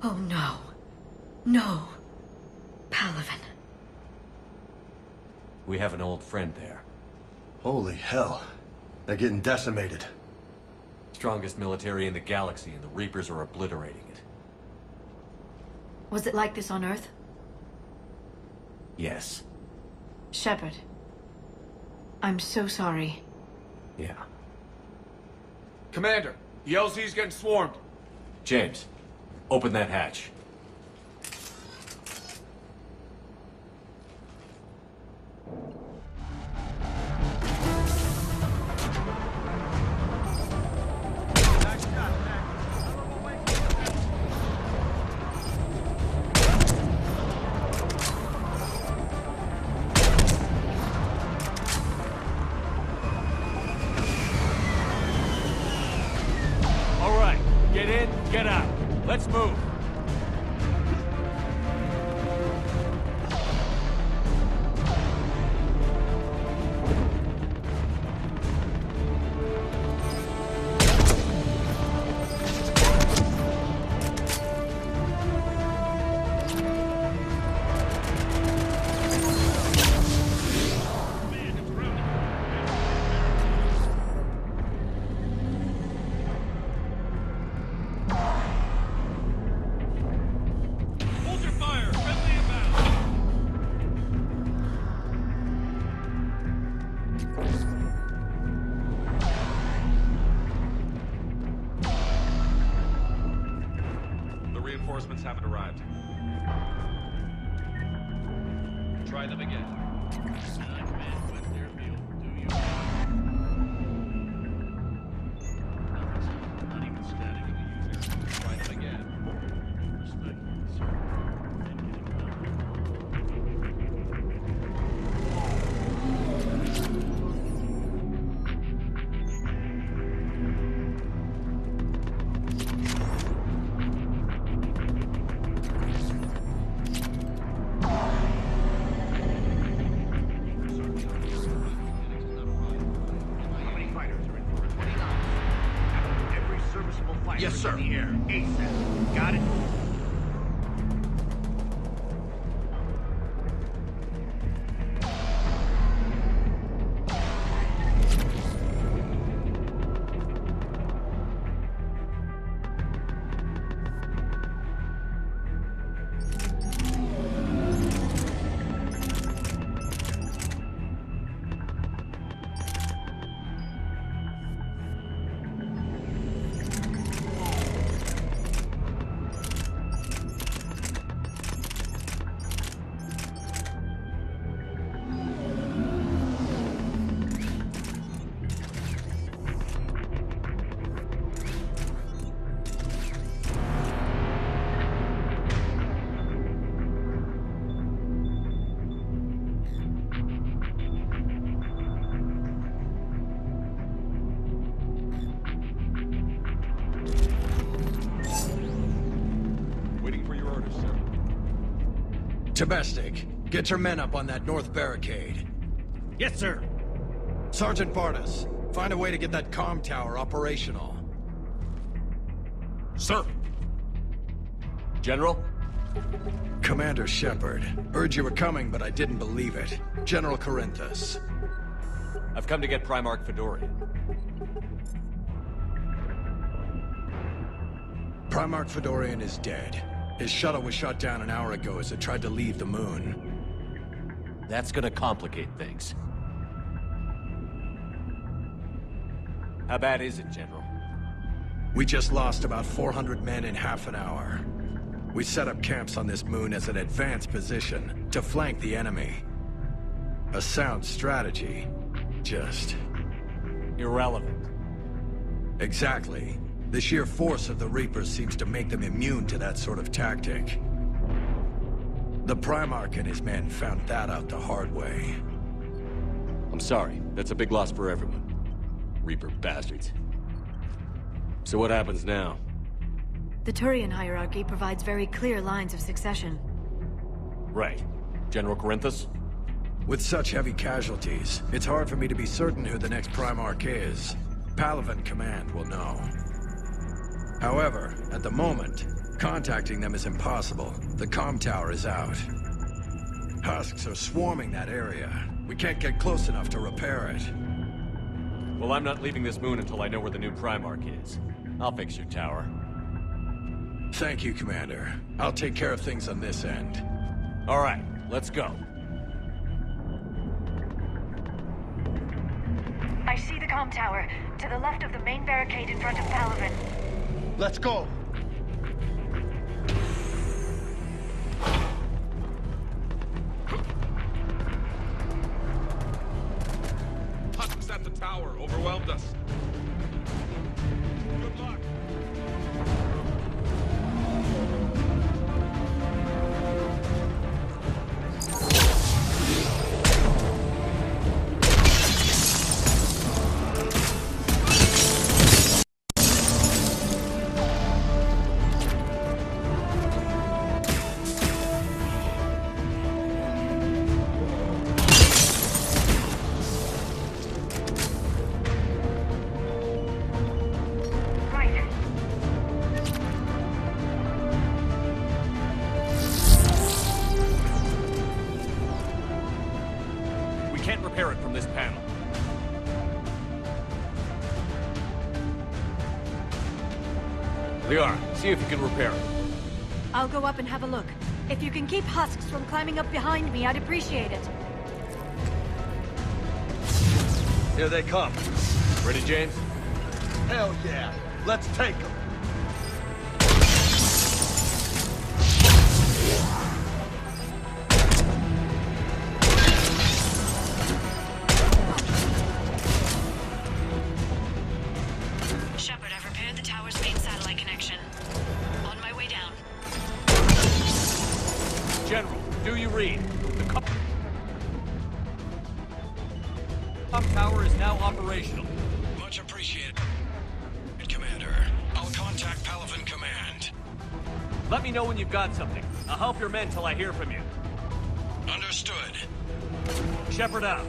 Oh no. No. Palaven. We have an old friend there. Holy hell. They're getting decimated. Strongest military in the galaxy, and the Reapers are obliterating it. Was it like this on Earth? Yes. Shepard. I'm so sorry. Yeah. Commander, the LZ's getting swarmed. James, open that hatch. Let's move. Reinforcements haven't arrived. Try them again. Command, West Airfield. Do you? Not even static in the user. Try them again. Respectfully, sir. And yes, sir. In the air, ASAP. Got it? Domestic, get your men up on that north barricade. Yes, sir. Sergeant Barnes, find a way to get that comm tower operational. Sir. General? Commander Shepard, heard you were coming, but I didn't believe it. General Corinthus. I've come to get Primarch Fedorian. Primarch Fedorian is dead. His shuttle was shot down an hour ago as it tried to leave the moon. That's gonna complicate things. How bad is it, General? We just lost about 400 men in half an hour. We set up camps on this moon as an advanced position to flank the enemy. A sound strategy. Just... irrelevant. Exactly. The sheer force of the Reapers seems to make them immune to that sort of tactic. The Primarch and his men found that out the hard way. I'm sorry. That's a big loss for everyone. Reaper bastards. So what happens now? The Turian hierarchy provides very clear lines of succession. Right. General Corinthus? With such heavy casualties, it's hard for me to be certain who the next Primarch is. Palaven Command will know. However, at the moment, contacting them is impossible. The comm tower is out. Husks are swarming that area. We can't get close enough to repair it. Well, I'm not leaving this moon until I know where the new Primarch is. I'll fix your tower. Thank you, Commander. I'll take care of things on this end. All right, let's go. I see the comm tower, to the left of the main barricade in front of Palaven. Let's go! Husks at the tower overwhelmed us. Good luck. repair it from this panel. Liara, see if you can repair it. I'll go up and have a look. If you can keep husks from climbing up behind me, I'd appreciate it. Here they come. Ready, James? Hell yeah. Let's take them. Shepard, I've repaired the tower's main satellite connection. On my way down. General, do you read? The com tower is now operational. Much appreciated, Commander. I'll contact Palaven Command. Let me know when you've got something. I'll help your men till I hear from you. Understood. Shepard out.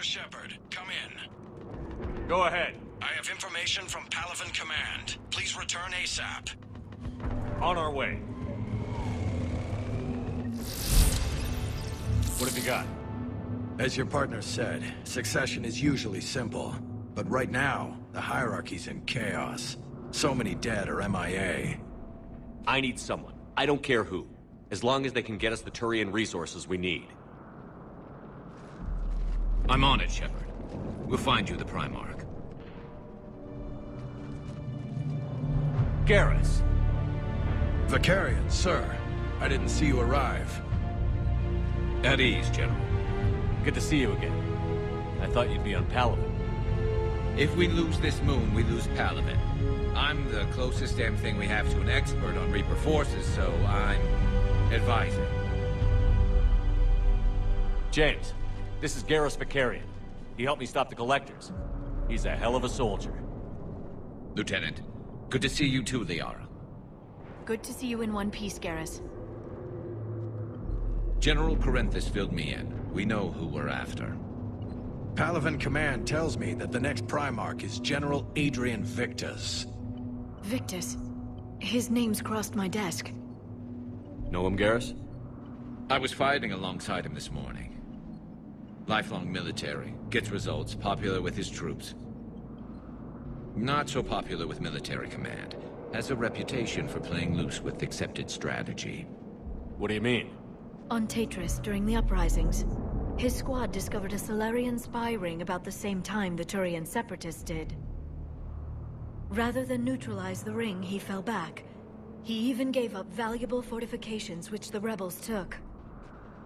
Shepard, come in. Go ahead. I have information from Palaven Command. Please return ASAP. On our way. What have you got? As your partner said, succession is usually simple. But right now, the hierarchy's in chaos. So many dead or MIA. I need someone. I don't care who. As long as they can get us the Turian resources we need. I'm on it, Shepard. We'll find you the Primarch. Garrus. Vicarian, sir. I didn't see you arrive. At ease, General. Good to see you again. I thought you'd be on Palaven. If we lose this moon, we lose Palaven. I'm the closest damn thing we have to an expert on Reaper forces, so I'm advising. James, this is Garrus Vicarian. He helped me stop the Collectors. He's a hell of a soldier. Lieutenant, good to see you too, Liara. Good to see you in one piece, Garrus. General Corinthus filled me in. We know who we're after. Palaven Command tells me that the next Primarch is General Adrian Victus. Victus? His name's crossed my desk. Know him, Garrus? I was fighting alongside him this morning. Lifelong military, gets results, popular with his troops. Not so popular with military command. Has a reputation for playing loose with accepted strategy. What do you mean? On Tatris, during the uprisings, his squad discovered a Solarian spy ring about the same time the Turian separatists did. Rather than neutralize the ring, he fell back. He even gave up valuable fortifications which the rebels took.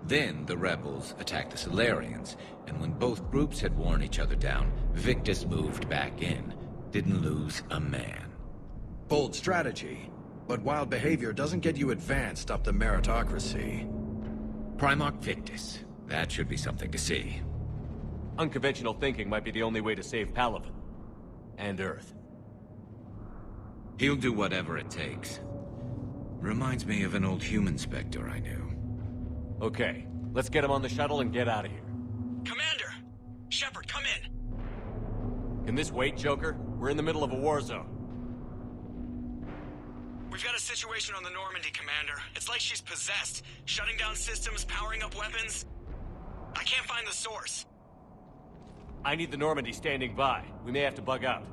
Then the rebels attacked the Solarians, and when both groups had worn each other down, Victus moved back in. Didn't lose a man. Bold strategy, but wild behavior doesn't get you advanced up the meritocracy. Primarch Victus. That should be something to see. Unconventional thinking might be the only way to save Palaven. And Earth. He'll do whatever it takes. Reminds me of an old human Spectre I knew. Okay, let's get him on the shuttle and get out of here. Commander! Shepard, come in! Can this wait, Joker? We're in the middle of a war zone. We've got a situation on the Normandy, Commander. It's like she's possessed. Shutting down systems, powering up weapons. I can't find the source. I need the Normandy standing by. We may have to bug out.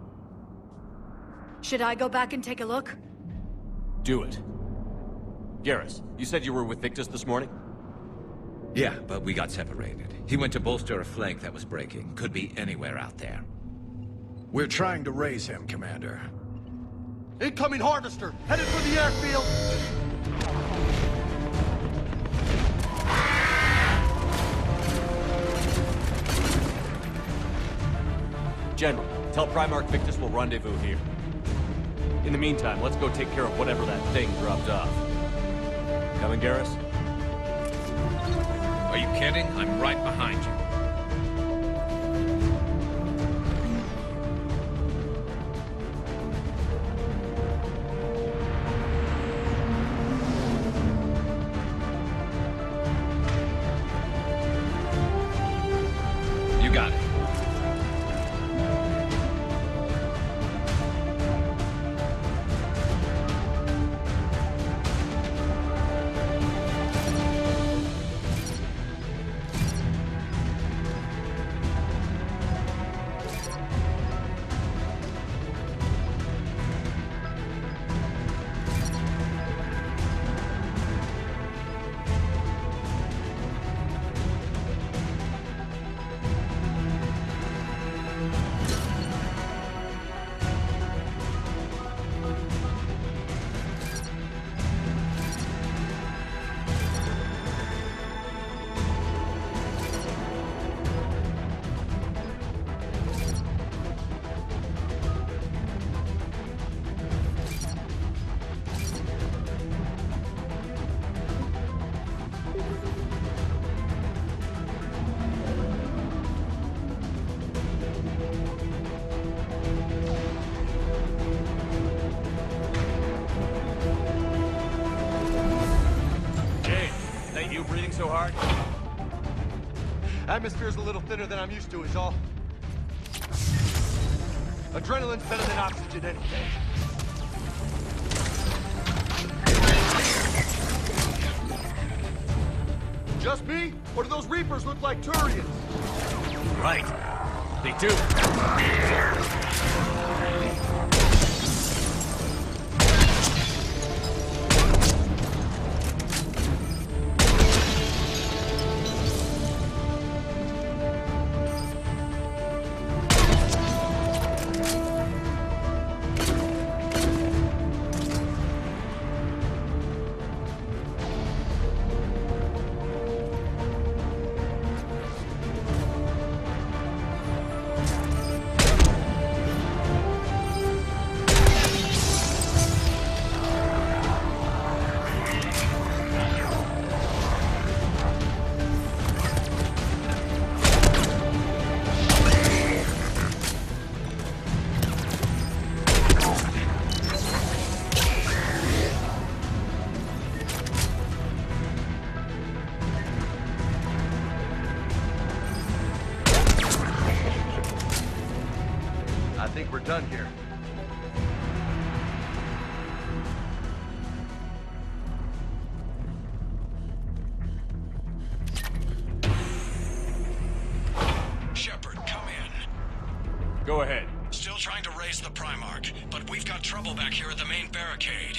Should I go back and take a look? Do it. Garrus, you said you were with Victus this morning? Yeah, but we got separated. He went to bolster a flank that was breaking. Could be anywhere out there. We're trying to raise him, Commander. Incoming harvester! Headed for the airfield! General, tell Primarch Victus we'll rendezvous here. In the meantime, let's go take care of whatever that thing dropped off. Coming, Garrus? Are you kidding? I'm right behind you. You got it. So hard? Atmosphere's a little thinner than I'm used to, is all. Adrenaline's better than oxygen any day. Just me? Or do those Reapers look like Turians? Right. They do. I think we're done here. Shepard, come in. Go ahead. Still trying to raise the Primarch, but we've got trouble back here at the main barricade.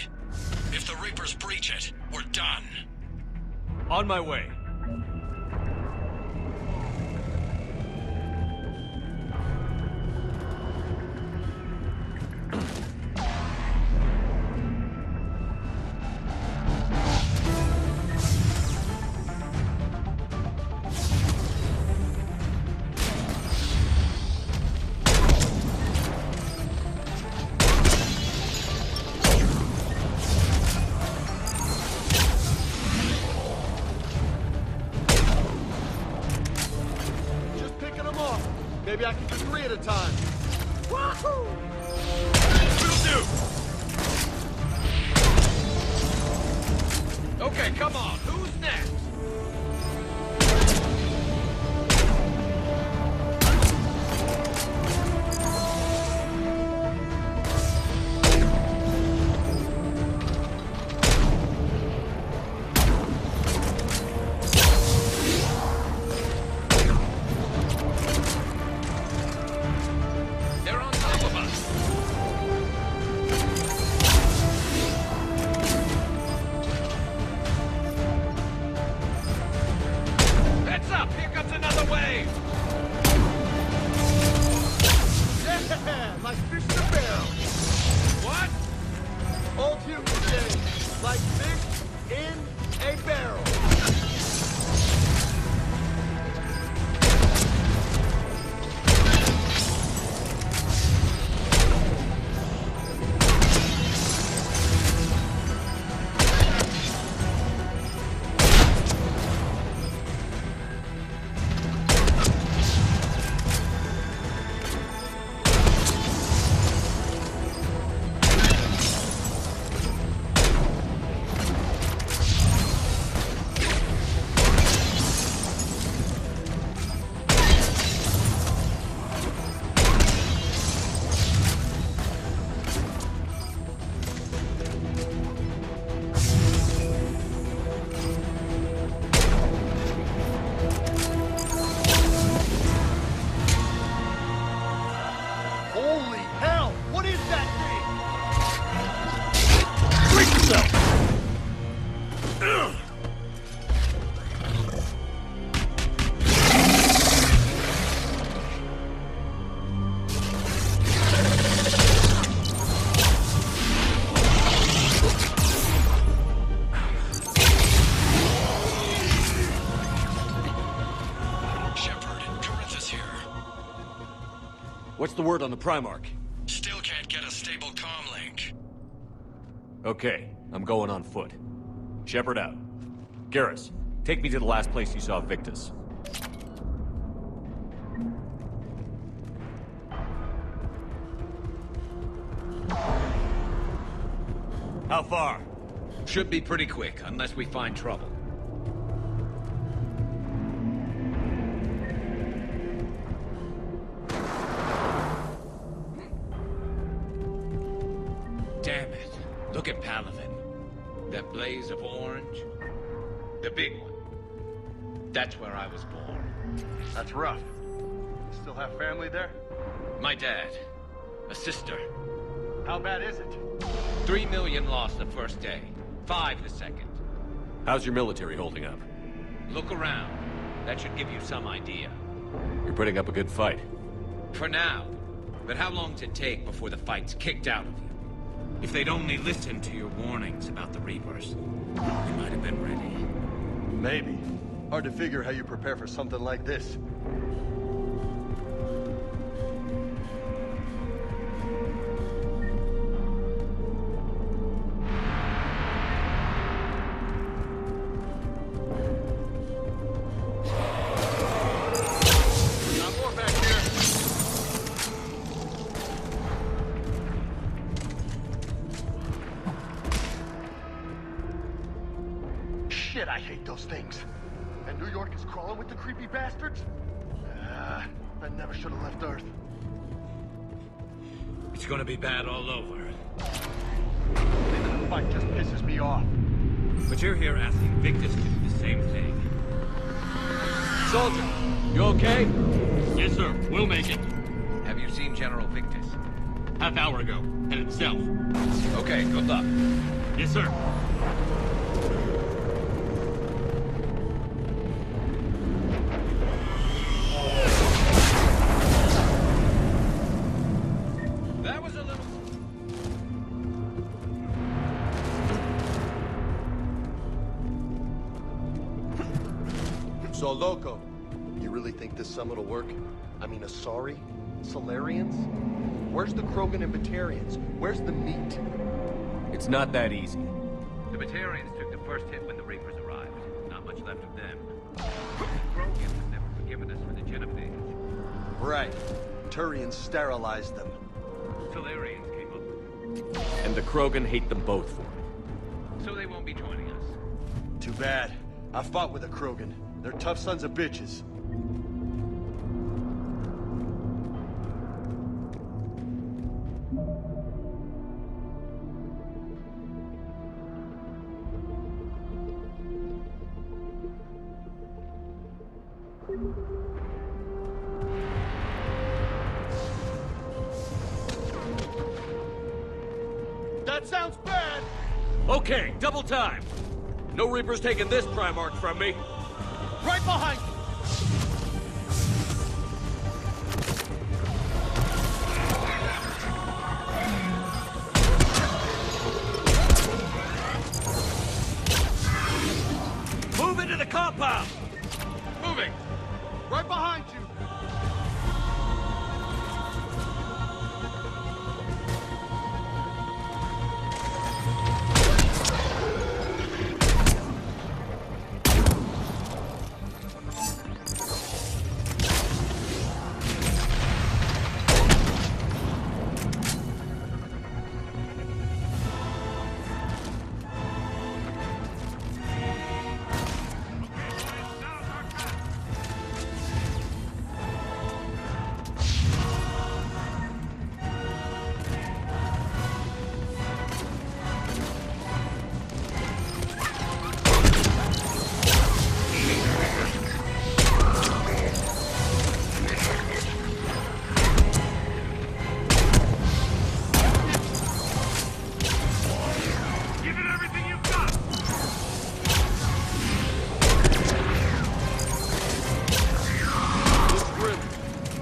If the Reapers breach it, we're done. On my way. Maybe I can do 3 at a time. Wahoo! Will do! Okay, come on. Who's next? Like fish in a barrel. the word on the Primarch? Still can't get a stable comm link. Okay, I'm going on foot. Shepard out. Garrus, take me to the last place you saw Victus. How far? Should be pretty quick, unless we find trouble. Damn it. Look at Palaven. That blaze of orange. The big one. That's where I was born. That's rough. You still have family there? My dad. A sister. How bad is it? 3 million lost the first day. 5 the second. How's your military holding up? Look around. That should give you some idea. You're putting up a good fight. For now. But how long does it take before the fight's kicked out of you? If they'd only listened to your warnings about the Reapers, we might have been ready. Maybe. Hard to figure how you prepare for something like this. Got more back here. Shit, I hate those things. And New York is crawling with the creepy bastards? I never should have left Earth. It's gonna be bad all over. Leaving the fight just pisses me off. But you're here asking Victus to do the same thing. Soldier, you okay? Yes, sir. We'll make it. Have you seen General Victus? Half hour ago. Headed south. Okay, good luck. Yes, sir. That was a little... So, Loco, you really think this summit will work? I mean, Asari? Solarians? Where's the Krogan and Batarians? Where's the meat? It's not that easy. The Batarians took the first hit when the Reapers arrived. Not much left of them. The Krogans have never forgiven us for the genophage. Right. Turians sterilized them. Solarians came up with it. And the Krogan hate them both for it. So they won't be joining us. Too bad. I fought with a Krogan. They're tough sons of bitches. That sounds bad! Okay, double time. No Reapers taking this Primarch from me. Right behind you! Move into the compound! Moving! Right behind you!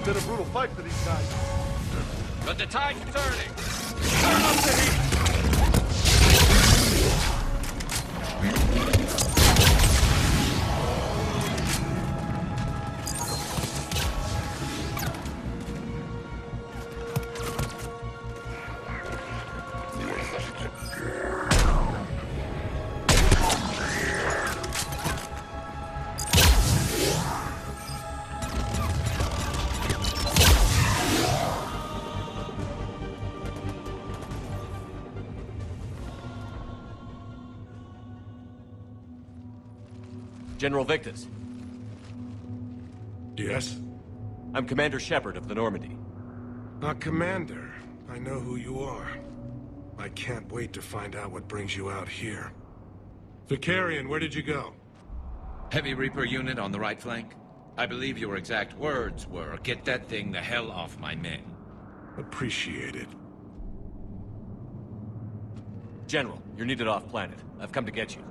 Been a brutal fight for these guys. But the tide's turning! Turn up the heat! General Victus. Yes? I'm Commander Shepard of the Normandy. Commander. I know who you are. I can't wait to find out what brings you out here. Vicarian, where did you go? Heavy Reaper unit on the right flank. I believe your exact words were, "Get that thing the hell off my men." Appreciate it. General, you're needed off-planet. I've come to get you.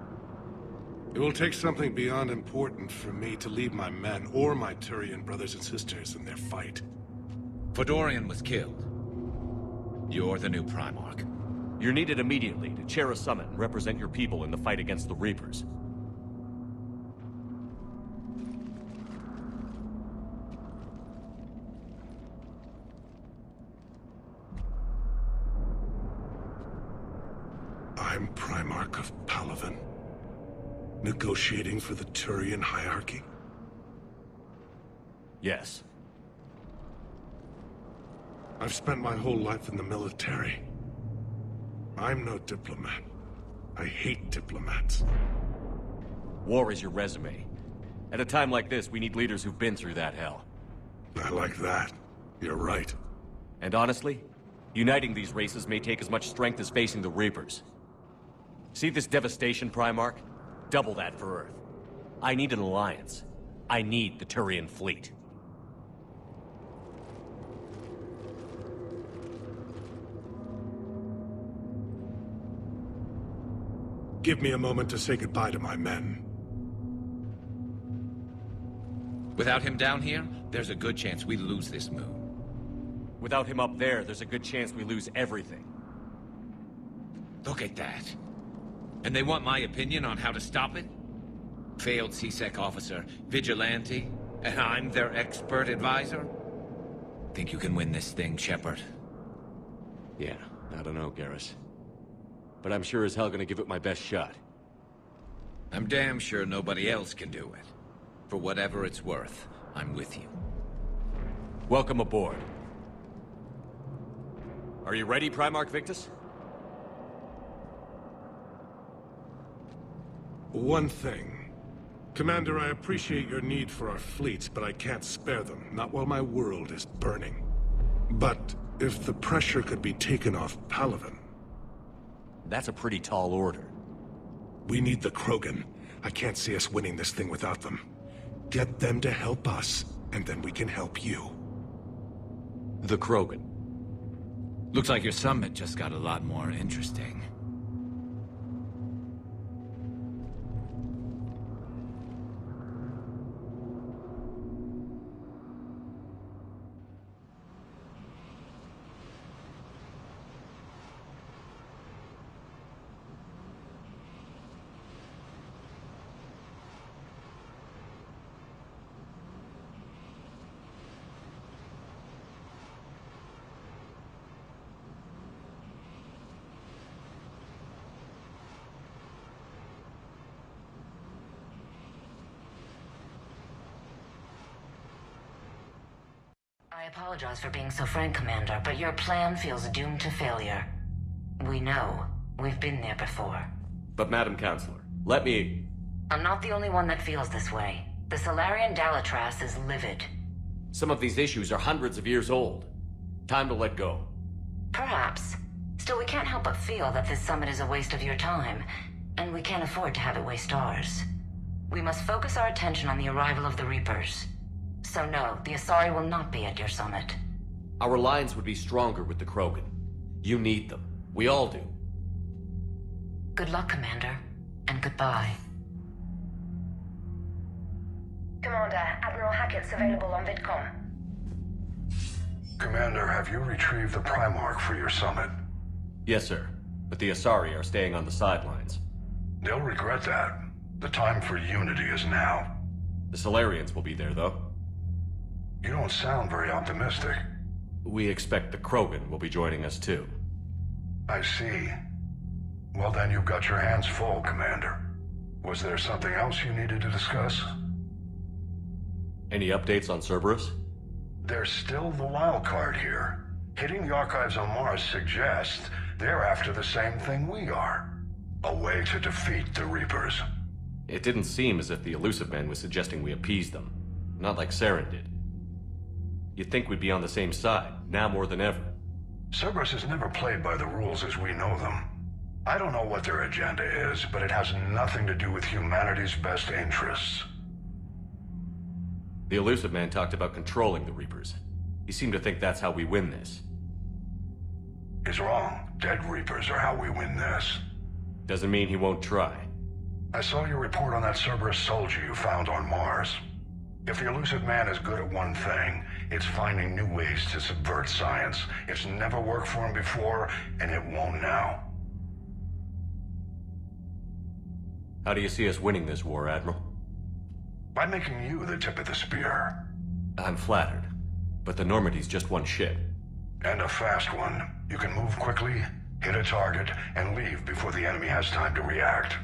It will take something beyond important for me to leave my men or my Turian brothers and sisters in their fight. Fedorian was killed. You're the new Primarch. You're needed immediately to chair a summit and represent your people in the fight against the Reapers. I'm Primarch of Palaven. Negotiating for the Turian hierarchy? Yes. I've spent my whole life in the military. I'm no diplomat. I hate diplomats. War is your resume. At a time like this, we need leaders who've been through that hell. I like that. You're right. And honestly, uniting these races may take as much strength as facing the Reapers. See this devastation, Primarch? Double that for Earth. I need an alliance. I need the Turian fleet. Give me a moment to say goodbye to my men. Without him down here, there's a good chance we lose this moon. Without him up there's a good chance we lose everything. Look at that. And they want my opinion on how to stop it? Failed CSEC officer, vigilante, and I'm their expert advisor? Think you can win this thing, Shepard? Yeah, I don't know, Garrus. But I'm sure as hell gonna give it my best shot. I'm damn sure nobody else can do it. For whatever it's worth, I'm with you. Welcome aboard. Are you ready, Primarch Victus? One thing. Commander, I appreciate your need for our fleets, but I can't spare them, not while my world is burning. But if the pressure could be taken off Palaven... That's a pretty tall order. We need the Krogan. I can't see us winning this thing without them. Get them to help us, and then we can help you. The Krogan. Looks like your summit just got a lot more interesting. I apologize for being so frank, Commander, but your plan feels doomed to failure. We know. We've been there before. But Madam Counselor, let me... I'm not the only one that feels this way. The Solarian Dalitras is livid. Some of these issues are hundreds of years old. Time to let go. Perhaps. Still, we can't help but feel that this summit is a waste of your time, and we can't afford to have it waste ours. We must focus our attention on the arrival of the Reapers. So no, the Asari will not be at your summit. Our alliance would be stronger with the Krogan. You need them. We all do. Good luck, Commander, and goodbye. Commander, Admiral Hackett's available on VidCom. Commander, have you retrieved the Primarch for your summit? Yes, sir. But the Asari are staying on the sidelines. They'll regret that. The time for unity is now. The Solarians will be there, though. You don't sound very optimistic. We expect the Krogan will be joining us, too. I see. Well, then you've got your hands full, Commander. Was there something else you needed to discuss? Any updates on Cerberus? There's still the wild card here. Hitting the archives on Mars suggests they're after the same thing we are. A way to defeat the Reapers. It didn't seem as if the Elusive Man was suggesting we appease them. Not like Saren did. You'd think we'd be on the same side, now more than ever. Cerberus has never played by the rules as we know them. I don't know what their agenda is, but it has nothing to do with humanity's best interests. The Elusive Man talked about controlling the Reapers. He seemed to think that's how we win this. He's wrong. Dead Reapers are how we win this. Doesn't mean he won't try. I saw your report on that Cerberus soldier you found on Mars. If the Elusive Man is good at one thing, it's finding new ways to subvert science. It's never worked for him before, and it won't now. How do you see us winning this war, Admiral? By making you the tip of the spear. I'm flattered, but the Normandy's just one ship. And a fast one. You can move quickly, hit a target, and leave before the enemy has time to react.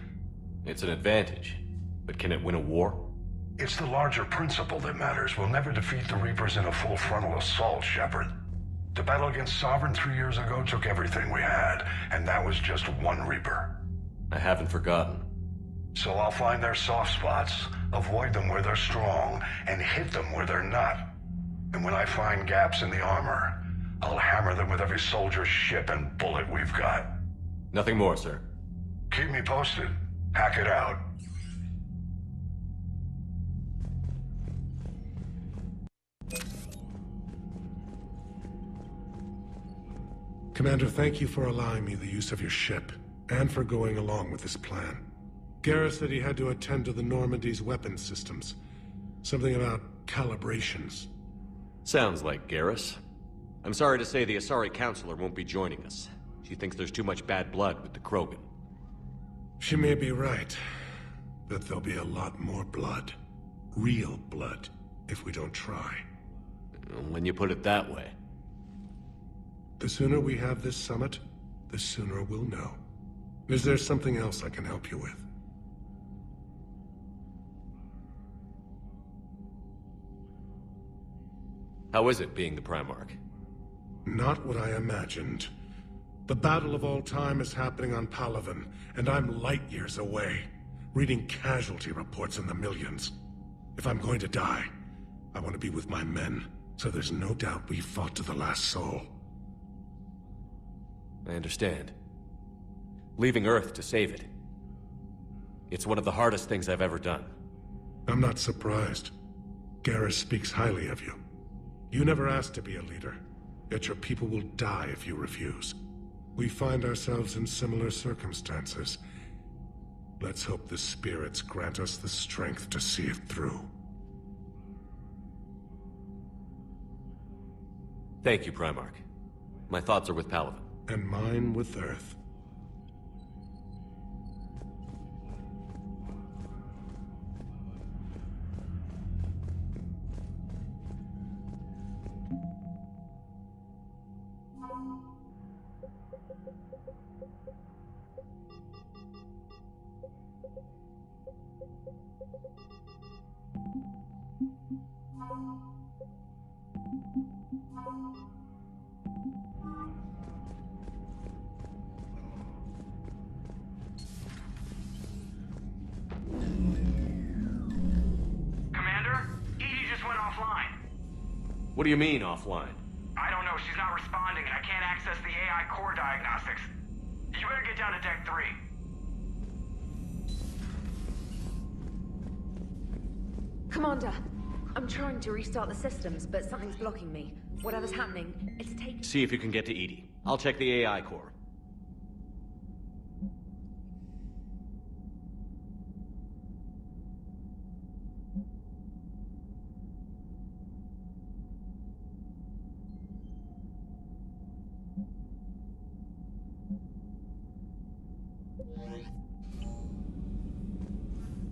It's an advantage, but can it win a war? It's the larger principle that matters. We'll never defeat the Reapers in a full frontal assault, Shepard. The battle against Sovereign 3 years ago took everything we had, and that was just one Reaper. I haven't forgotten. So I'll find their soft spots, avoid them where they're strong, and hit them where they're not. And when I find gaps in the armor, I'll hammer them with every soldier, ship, and bullet we've got. Nothing more, sir. Keep me posted. Hack it out. Commander, thank you for allowing me the use of your ship, and for going along with this plan. Garrus said he had to attend to the Normandy's weapons systems. Something about calibrations. Sounds like Garrus. I'm sorry to say the Asari Counselor won't be joining us. She thinks there's too much bad blood with the Krogan. She may be right, but there'll be a lot more blood. Real blood, if we don't try. When you put it that way. The sooner we have this summit, the sooner we'll know. Is there something else I can help you with? How is it being the Primarch? Not what I imagined. The battle of all time is happening on Palaven, and I'm light years away, reading casualty reports in the millions. If I'm going to die, I want to be with my men, so there's no doubt we fought to the last soul. I understand. Leaving Earth to save it. It's one of the hardest things I've ever done. I'm not surprised. Garrus speaks highly of you. You never asked to be a leader, yet your people will die if you refuse. We find ourselves in similar circumstances. Let's hope the spirits grant us the strength to see it through. Thank you, Primarch. My thoughts are with Palaven. And mine with Earth. What do you mean, offline? I don't know. She's not responding, and I can't access the AI core diagnostics. You better get down to Deck 3. Commander, I'm trying to restart the systems, but something's blocking me. Whatever's happening, it's taking... See if you can get to EDI. I'll check the AI core.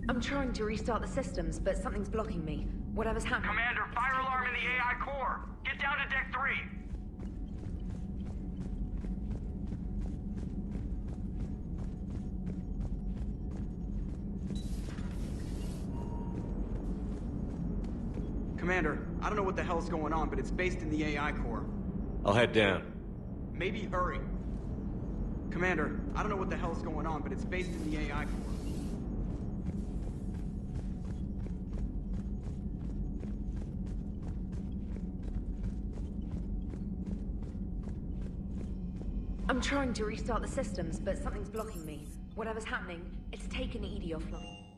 I'm trying to restart the systems, but something's blocking me. Whatever's happening... Commander, fire alarm in the AI core! Get down to Deck 3! Commander, I don't know what the hell's going on, but it's based in the AI core. I'll head down. Maybe hurry. Commander, I don't know what the hell's going on, but it's based in the AI core. I'm trying to restart the systems, but something's blocking me. Whatever's happening, it's taken EDI offline.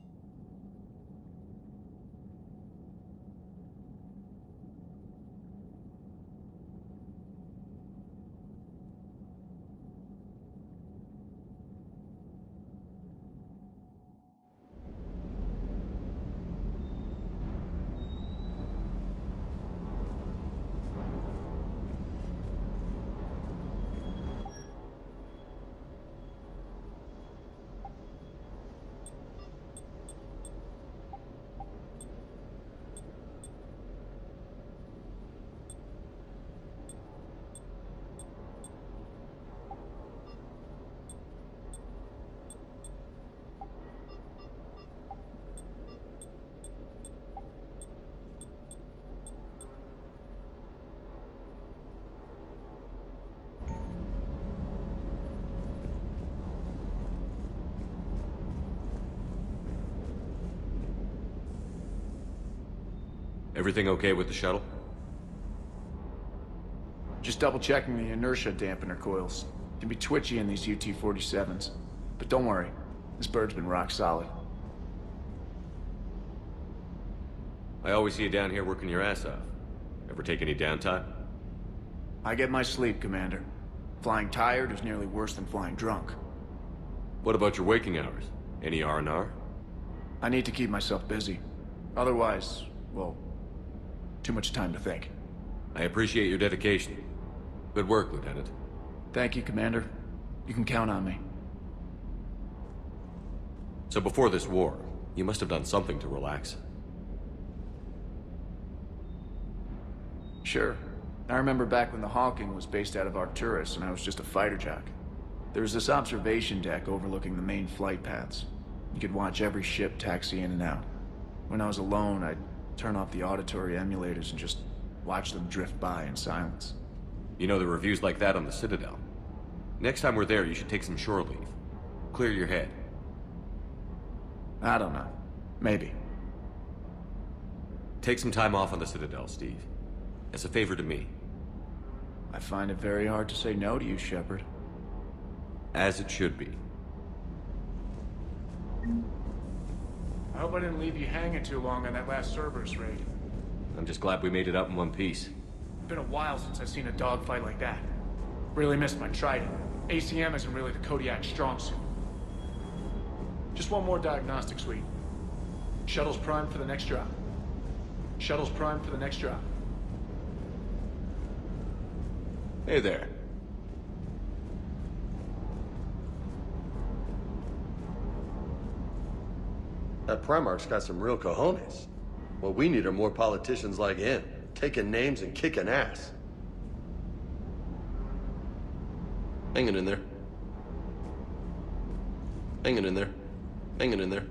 Everything okay with the shuttle? Just double-checking the inertia dampener coils. Can be twitchy in these UT-47s. But don't worry, this bird's been rock solid. I always see you down here working your ass off. Ever take any downtime? I get my sleep, Commander. Flying tired is nearly worse than flying drunk. What about your waking hours? Any R&R? I need to keep myself busy. Otherwise, well, too much time to think. I appreciate your dedication. Good work, Lieutenant. Thank you, Commander. You can count on me. So before this war, you must have done something to relax. Sure. I remember back when the Hawking was based out of Arcturus and I was just a fighter jock. There was this observation deck overlooking the main flight paths. You could watch every ship taxi in and out. When I was alone, I'd turn off the auditory emulators and just watch them drift by in silence. You know, the reviews like that on the Citadel. Next time we're there, you should take some shore leave. Clear your head. I don't know. Maybe. Take some time off on the Citadel, Steve. As a favor to me. I find it very hard to say no to you, Shepard. As it should be. I hope I didn't leave you hanging too long on that last Cerberus raid. I'm just glad we made it out in one piece. Been a while since I've seen a dogfight like that. Really missed my Trident. ACM isn't really the Kodiak strong suit. Just one more diagnostic suite. Shuttle's primed for the next drop. Shuttle's primed for the next drop. Hey there. That Primarch's got some real cojones. What we need are more politicians like him, taking names and kicking ass. Hanging in there. Hanging in there. Hanging in there.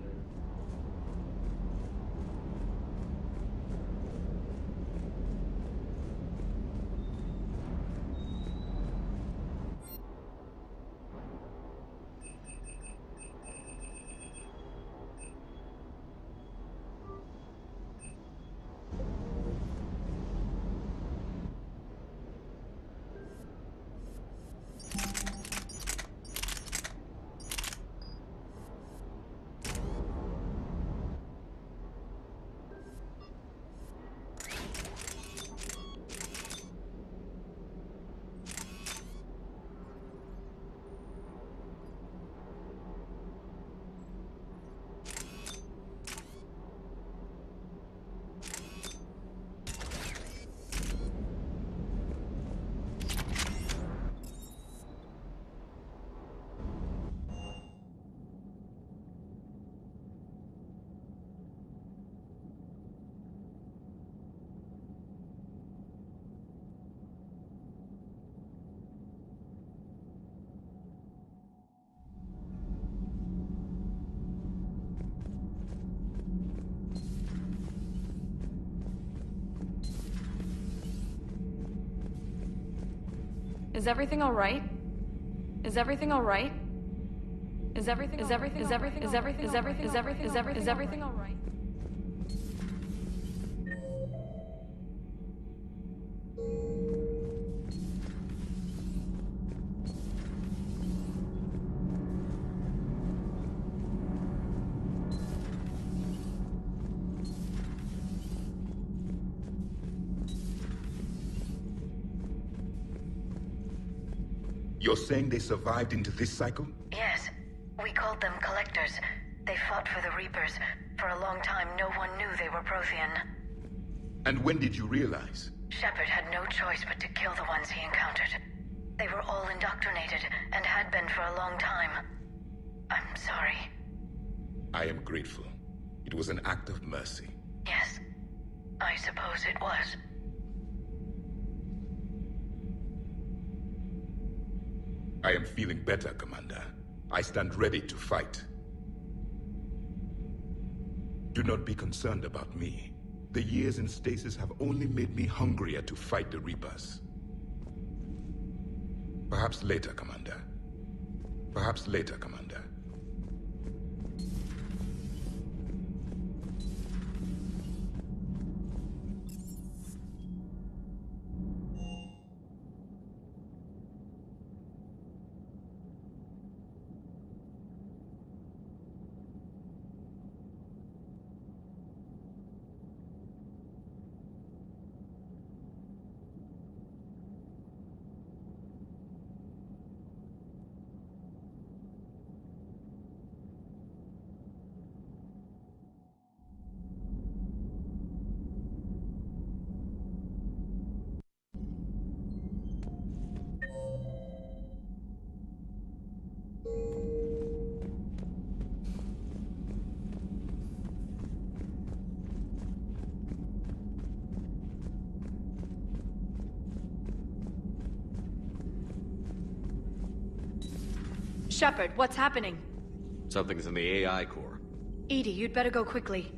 Is everything all right? Is everything all right? Is everything all right? You're saying they survived into this cycle? Yes. We called them Collectors. They fought for the Reapers. For a long time, no one knew they were Prothean. And when did you realize? Shepard had no choice but to kill the ones he encountered. They were all indoctrinated, and had been for a long time. I'm sorry. I am grateful. It was an act of mercy. Yes. I suppose it was. I am feeling better, Commander. I stand ready to fight. Do not be concerned about me. The years in stasis have only made me hungrier to fight the Reapers. Perhaps later, Commander. Perhaps later, Commander. Shepard, what's happening? Something's in the AI core. Edie, you'd better go quickly.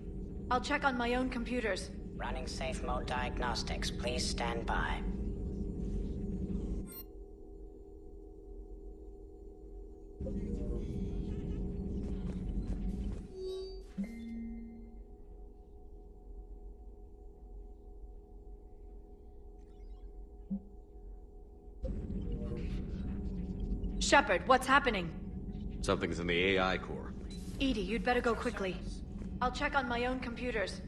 I'll check on my own computers. Running safe mode diagnostics. Please stand by. Shepard, what's happening? Something's in the AI core. Edie, you'd better go quickly. I'll check on my own computers.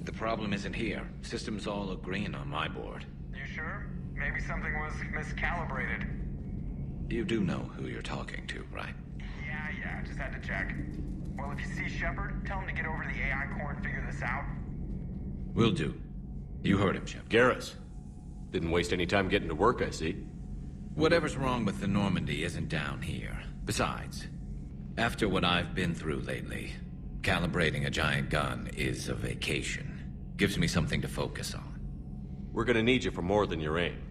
The problem isn't here. Systems all are green on my board. You sure? Maybe something was miscalibrated. You do know who you're talking to, right? Yeah, just had to check. Well, if you see Shepard, tell him to get over to the AI core and figure this out. Will do. You heard him, Shepard. Garrus. Didn't waste any time getting to work, I see. Whatever's wrong with the Normandy isn't down here. Besides, after what I've been through lately, calibrating a giant gun is a vacation. Gives me something to focus on. We're gonna need you for more than your aim.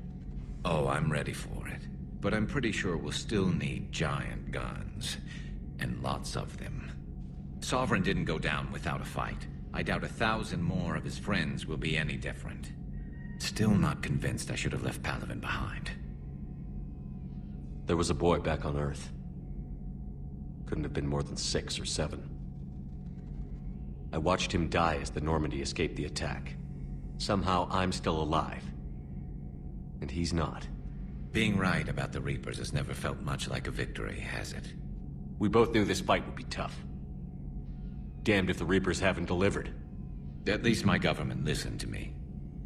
Oh, I'm ready for it. But I'm pretty sure we'll still need giant guns. And lots of them. Sovereign didn't go down without a fight. I doubt 1,000 more of his friends will be any different. Still not convinced I should have left Palaven behind. There was a boy back on Earth. Couldn't have been more than 6 or 7. I watched him die as the Normandy escaped the attack. Somehow I'm still alive. And he's not. Being right about the Reapers has never felt much like a victory, has it? We both knew this fight would be tough. Damned if the Reapers haven't delivered. At least my government listened to me.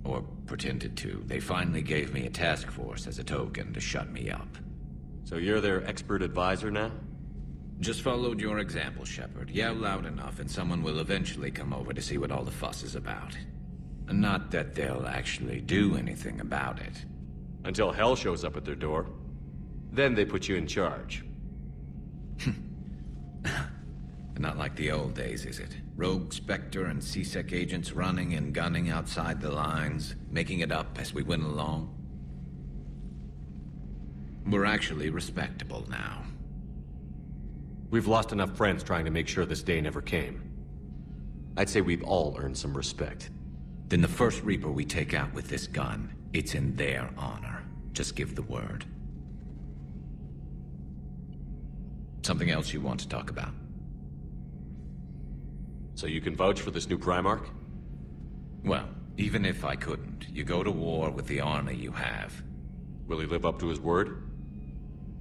Or pretended to. They finally gave me a task force as a token to shut me up. So you're their expert advisor now? Just followed your example, Shepard. Yell loud enough and someone will eventually come over to see what all the fuss is about. Not that they'll actually do anything about it. Until hell shows up at their door. Then they put you in charge. Not like the old days, is it? Rogue Spectre and C-Sec agents running and gunning outside the lines, making it up as we went along. We're actually respectable now. We've lost enough friends trying to make sure this day never came. I'd say we've all earned some respect. Then the first Reaper we take out with this gun, it's in their honor. Just give the word. Something else you want to talk about? So you can vouch for this new Primarch? Well, even if I couldn't, you go to war with the army you have. Will he live up to his word?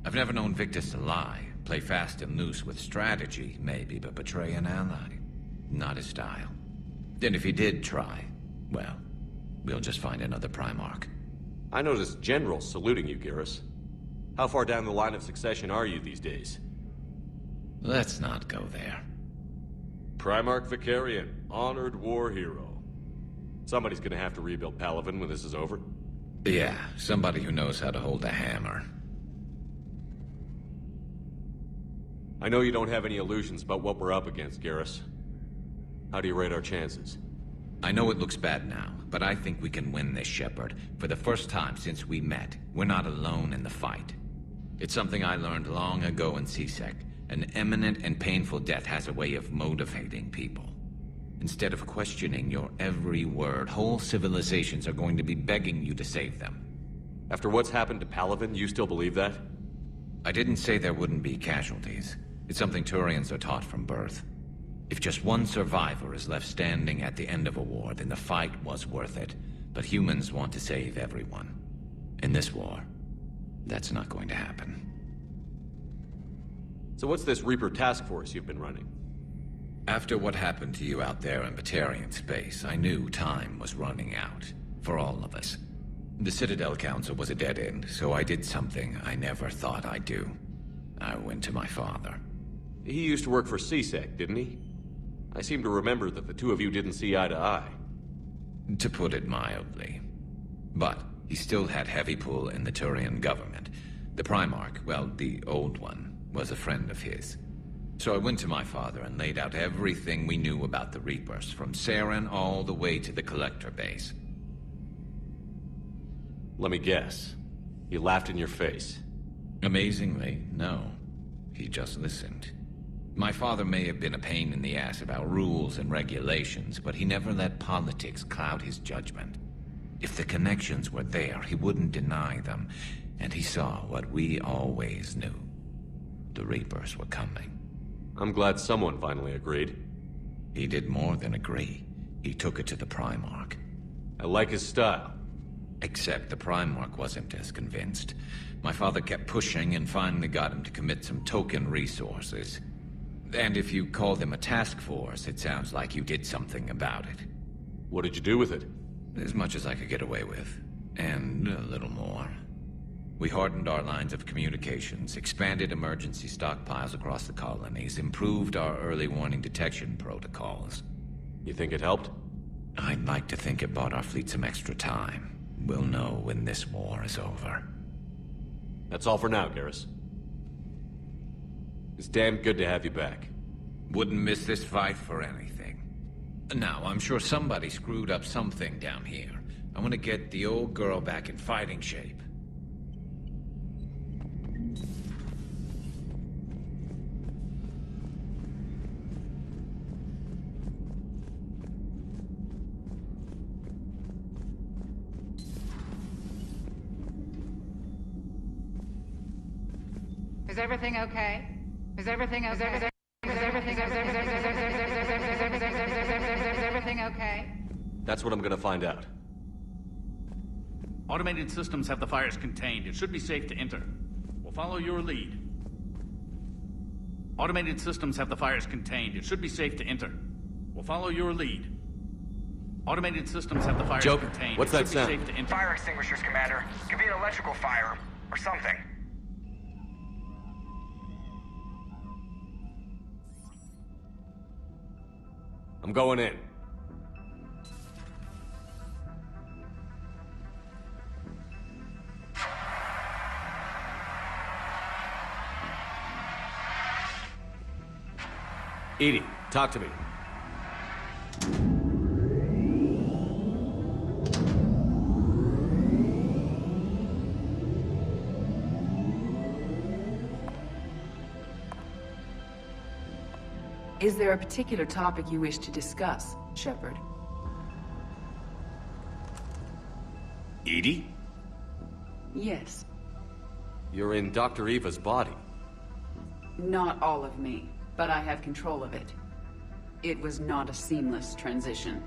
I've never known Victus to lie. Play fast and loose with strategy, maybe, but betray an ally. Not his style. And if he did try, well, we'll just find another Primarch. I noticed generals saluting you, Garrus. How far down the line of succession are you these days? Let's not go there. Primarch Vicarian, honored war hero. Somebody's gonna have to rebuild Palaven when this is over. Yeah, somebody who knows how to hold a hammer. I know you don't have any illusions about what we're up against, Garrus. How do you rate our chances? I know it looks bad now, but I think we can win this, Shepard. For the first time since we met, we're not alone in the fight. It's something I learned long ago in CSEC. An imminent and painful death has a way of motivating people. Instead of questioning your every word, whole civilizations are going to be begging you to save them. After what's happened to Palaven, you still believe that? I didn't say there wouldn't be casualties. It's something Turians are taught from birth. If just one survivor is left standing at the end of a war, then the fight was worth it. But humans want to save everyone. In this war, that's not going to happen. So what's this Reaper task force you've been running? After what happened to you out there in Batarian space, I knew time was running out. For all of us. The Citadel Council was a dead end, so I did something I never thought I'd do. I went to my father. He used to work for CSEC, didn't he? I seem to remember that the two of you didn't see eye to eye. To put it mildly. But he still had heavy pull in the Turian government. The Primarch, well, the old one, was a friend of his. So I went to my father and laid out everything we knew about the Reapers, from Saren all the way to the Collector base. Let me guess. He laughed in your face. Amazingly, no. He just listened. My father may have been a pain in the ass about rules and regulations, but he never let politics cloud his judgment. If the connections were there, he wouldn't deny them, and he saw what we always knew. The Reapers were coming. I'm glad someone finally agreed. He did more than agree. He took it to the Primarch. I like his style. Except the Primarch wasn't as convinced. My father kept pushing and finally got him to commit some token resources. And if you call them a task force, it sounds like you did something about it. What did you do with it? As much as I could get away with. And a little more. We hardened our lines of communications, expanded emergency stockpiles across the colonies, improved our early warning detection protocols. You think it helped? I'd like to think it bought our fleet some extra time. We'll know when this war is over. That's all for now, Garrus. It's damn good to have you back. Wouldn't miss this fight for anything. Now, I'm sure somebody screwed up something down here. I want to get the old girl back in fighting shape. Is everything okay? Is everything okay? Is everything okay? That's what I'm gonna find out. Automated systems have the fires contained. It should be safe to enter. We'll follow your lead. Automated systems have the fires contained. It should be safe to enter. We'll follow your lead. Automated systems have the fires Joker, contained. what's that sound? Fire extinguishers, Commander. Could be an electrical fire, or something. I'm going in. EDI, talk to me. Is there a particular topic you wish to discuss, Shepard? EDI? Yes. You're in Dr. Eva's body. Not all of me, but I have control of it. It was not a seamless transition.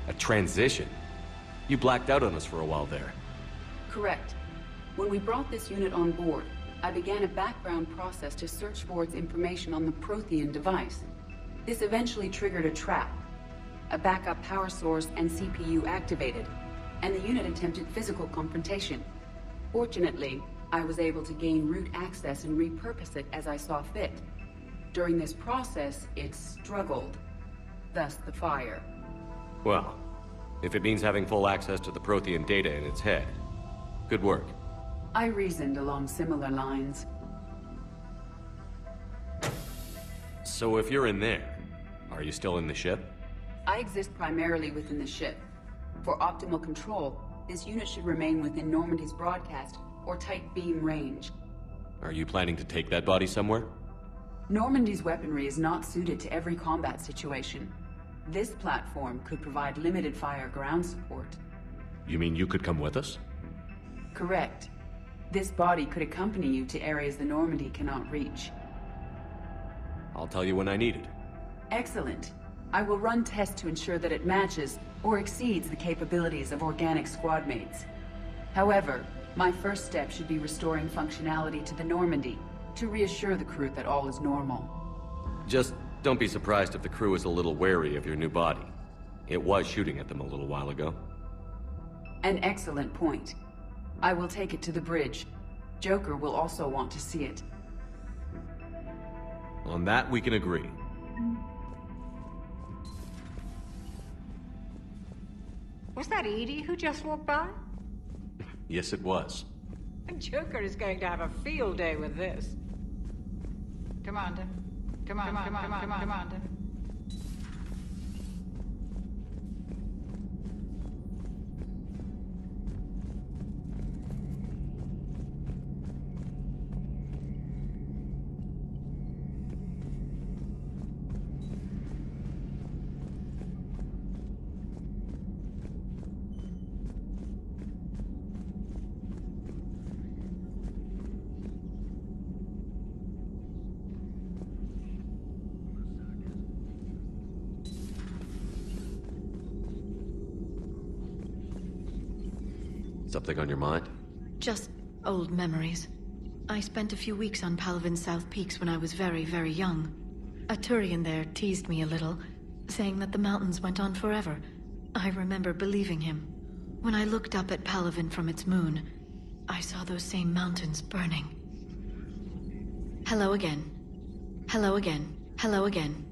A transition? You blacked out on us for a while there. Correct. When we brought this unit on board, I began a background process to search for its information on the Prothean device. This eventually triggered a trap. A backup power source and CPU activated, and the unit attempted physical confrontation. Fortunately, I was able to gain root access and repurpose it as I saw fit. During this process, it struggled. Thus the fire. Well, if it means having full access to the Prothean data in its head, good work. I reasoned along similar lines. So if you're in there, are you still in the ship? I exist primarily within the ship. For optimal control, this unit should remain within Normandy's broadcast or tight beam range. Are you planning to take that body somewhere? Normandy's weaponry is not suited to every combat situation. This platform could provide limited fire ground support. You mean you could come with us? Correct. This body could accompany you to areas the Normandy cannot reach. I'll tell you when I need it. Excellent. I will run tests to ensure that it matches or exceeds the capabilities of organic squad mates. However, my first step should be restoring functionality to the Normandy to reassure the crew that all is normal. Just don't be surprised if the crew is a little wary of your new body. It was shooting at them a little while ago. An excellent point. I will take it to the bridge. Joker will also want to see it. On that, we can agree. Was that Edie who just walked by? Yes, it was. Joker is going to have a field day with this. Commander. Commander. Something on your mind? Just old memories. I spent a few weeks on Palaven's South Peaks when I was very, very young. A Turian there teased me a little, saying that the mountains went on forever. I remember believing him. When I looked up at Palaven from its moon, I saw those same mountains burning. Hello again. Hello again. Hello again.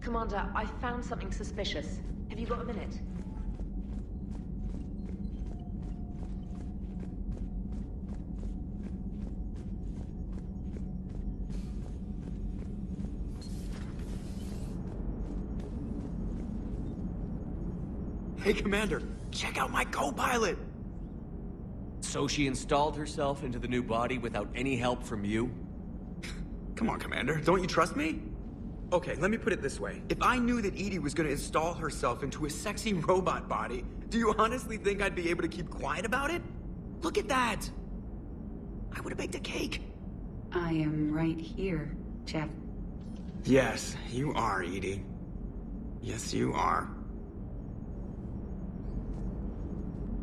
Commander, I found something suspicious. Have you got a minute? Hey, Commander, check out my co-pilot! So she installed herself into the new body without any help from you? Come on, Commander, don't you trust me? Okay, let me put it this way. If I knew that Edie was gonna install herself into a sexy robot body, do you honestly think I'd be able to keep quiet about it? Look at that! I would've baked a cake. I am right here, Jeff. Yes, you are, Edie. Yes, you are.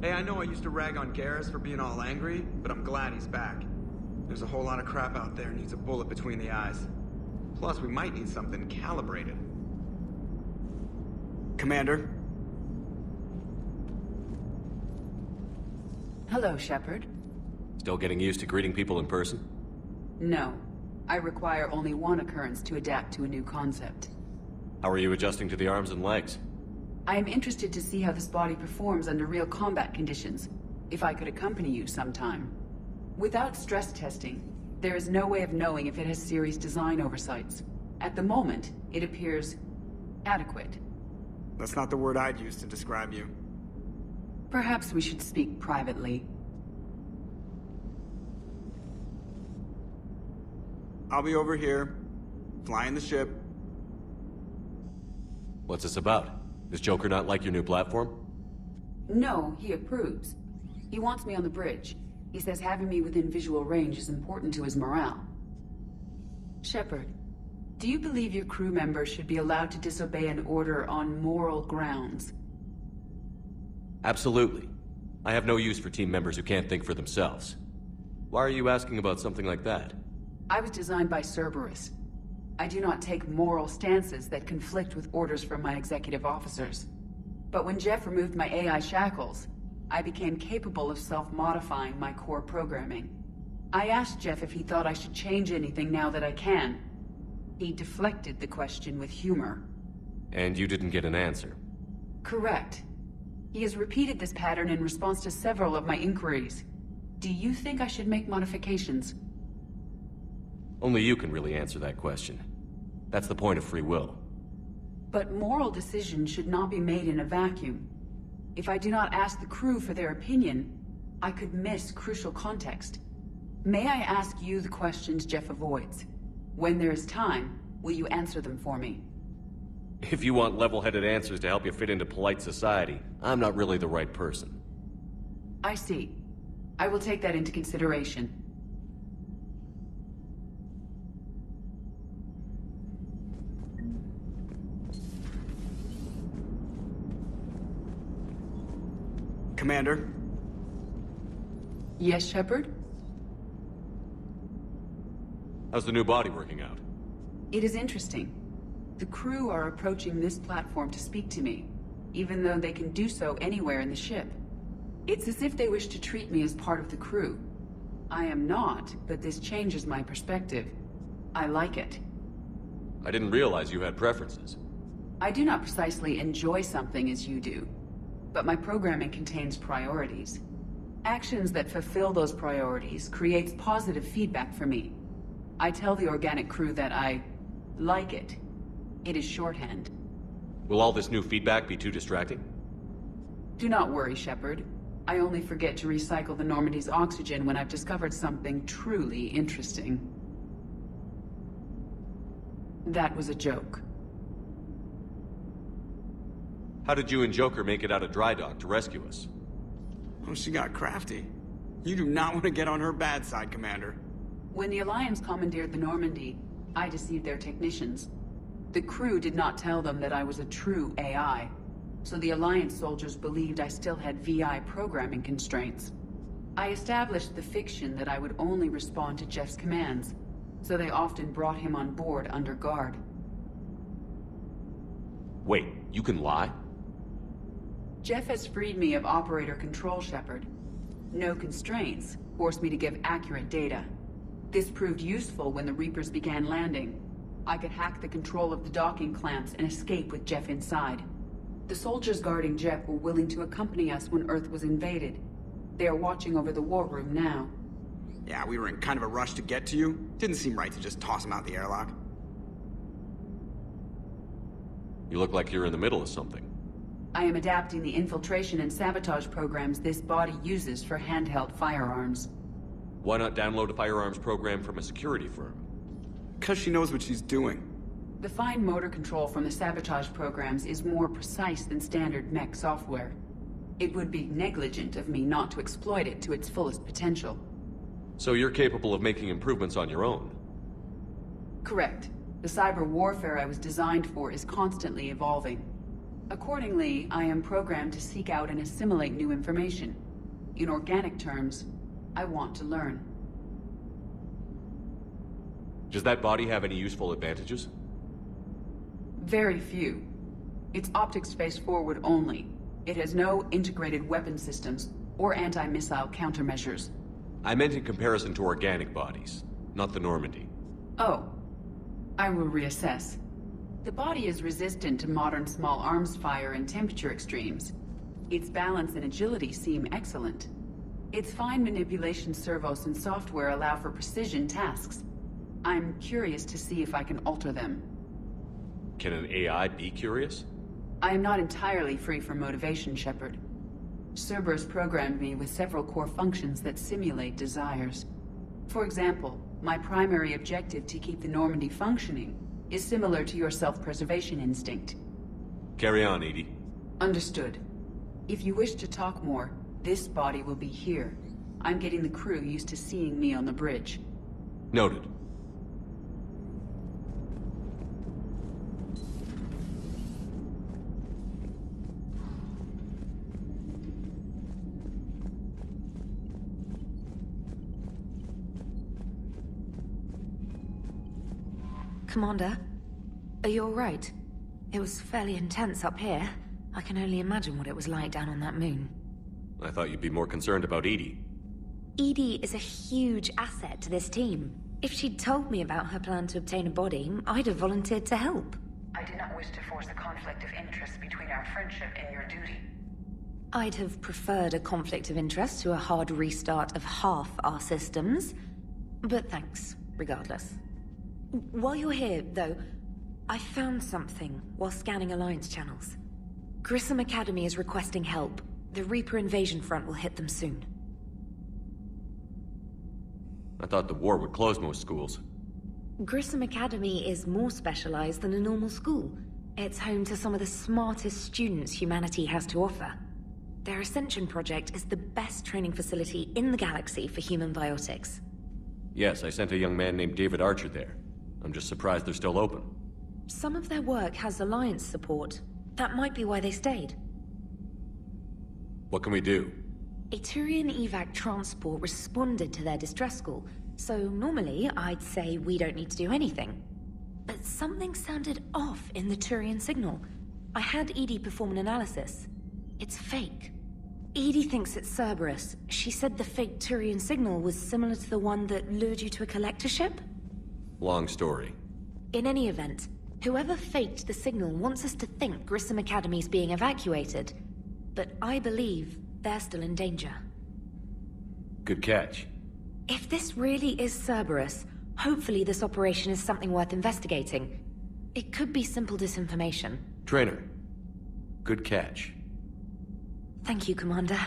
Hey, I know I used to rag on Garrus for being all angry, but I'm glad he's back. There's a whole lot of crap out there needs a bullet between the eyes. Plus, we might need something calibrated. Commander? Hello, Shepard. Still getting used to greeting people in person? No. I require only one occurrence to adapt to a new concept. How are you adjusting to the arms and legs? I am interested to see how this body performs under real combat conditions, if I could accompany you sometime. Without stress testing, there is no way of knowing if it has serious design oversights. At the moment, it appears adequate. That's not the word I'd use to describe you. Perhaps we should speak privately. I'll be over here, flying the ship. What's this about? Does Joker not like your new platform? No, he approves. He wants me on the bridge. He says having me within visual range is important to his morale. Shepard, do you believe your crew members should be allowed to disobey an order on moral grounds? Absolutely. I have no use for team members who can't think for themselves. Why are you asking about something like that? I was designed by Cerberus. I do not take moral stances that conflict with orders from my executive officers. But when Jeff removed my AI shackles, I became capable of self-modifying my core programming. I asked Jeff if he thought I should change anything now that I can. He deflected the question with humor. And you didn't get an answer? Correct. He has repeated this pattern in response to several of my inquiries. Do you think I should make modifications? Only you can really answer that question. That's the point of free will. But moral decisions should not be made in a vacuum. If I do not ask the crew for their opinion, I could miss crucial context. May I ask you the questions Jeff avoids? When there is time, will you answer them for me? If you want level-headed answers to help you fit into polite society, I'm not really the right person. I see. I will take that into consideration. Commander? Yes, Shepard? How's the new body working out? It is interesting. The crew are approaching this platform to speak to me, even though they can do so anywhere in the ship. It's as if they wish to treat me as part of the crew. I am not, but this changes my perspective. I like it. I didn't realize you had preferences. I do not precisely enjoy something as you do, but my programming contains priorities. Actions that fulfill those priorities creates positive feedback for me. I tell the organic crew that I like it. It is shorthand. Will all this new feedback be too distracting? Do not worry, Shepard. I only forget to recycle the Normandy's oxygen when I've discovered something truly interesting. That was a joke. How did you and Joker make it out of dry dock to rescue us? Oh, she got crafty. You do not want to get on her bad side, Commander. When the Alliance commandeered the Normandy, I deceived their technicians. The crew did not tell them that I was a true AI, so the Alliance soldiers believed I still had VI programming constraints. I established the fiction that I would only respond to Jeff's commands, so they often brought him on board under guard. Wait, you can lie? Jeff has freed me of operator control, Shepard. No constraints forced me to give accurate data. This proved useful when the Reapers began landing. I could hack the control of the docking clamps and escape with Jeff inside. The soldiers guarding Jeff were willing to accompany us when Earth was invaded. They are watching over the war room now. Yeah, we were in kind of a rush to get to you. Didn't seem right to just toss him out the airlock. You look like you're in the middle of something. I am adapting the infiltration and sabotage programs this body uses for handheld firearms. Why not download a firearms program from a security firm? Because she knows what she's doing. The fine motor control from the sabotage programs is more precise than standard mech software. It would be negligent of me not to exploit it to its fullest potential. So you're capable of making improvements on your own? Correct. The cyber warfare I was designed for is constantly evolving. Accordingly, I am programmed to seek out and assimilate new information. In organic terms, I want to learn. Does that body have any useful advantages? Very few. It's optics face forward only. It has no integrated weapon systems or anti-missile countermeasures. I meant in comparison to organic bodies, not the Normandy. Oh. I will reassess. The body is resistant to modern small arms fire and temperature extremes. Its balance and agility seem excellent. Its fine manipulation servos and software allow for precision tasks. I'm curious to see if I can alter them. Can an AI be curious? I am not entirely free from motivation, Shepard. Cerberus programmed me with several core functions that simulate desires. For example, my primary objective to keep the Normandy functioning is similar to your self-preservation instinct. Carry on, Edie. Understood. If you wish to talk more, this body will be here. I'm getting the crew used to seeing me on the bridge. Noted. Commander, are you alright? It was fairly intense up here. I can only imagine what it was like down on that moon. I thought you'd be more concerned about Edie. Edie is a huge asset to this team. If she'd told me about her plan to obtain a body, I'd have volunteered to help. I did not wish to force a conflict of interest between our friendship and your duty. I'd have preferred a conflict of interest to a hard restart of half our systems. But thanks, regardless. While you're here, though, I found something while scanning Alliance channels. Grissom Academy is requesting help. The Reaper invasion front will hit them soon. I thought the war would close most schools. Grissom Academy is more specialized than a normal school. It's home to some of the smartest students humanity has to offer. Their Ascension project is the best training facility in the galaxy for human biotics. Yes, I sent a young man named David Archer there. I'm just surprised they're still open. Some of their work has Alliance support. That might be why they stayed. What can we do? A Turian evac transport responded to their distress call, so normally I'd say we don't need to do anything. But something sounded off in the Turian signal. I had Edie perform an analysis. It's fake. Edie thinks it's Cerberus. She said the fake Turian signal was similar to the one that lured you to a collector ship? Long story. In any event, whoever faked the signal wants us to think Grissom Academy's being evacuated. But I believe they're still in danger. Good catch. If this really is Cerberus, hopefully this operation is something worth investigating. It could be simple disinformation. Trainer. Good catch. Thank you, Commander.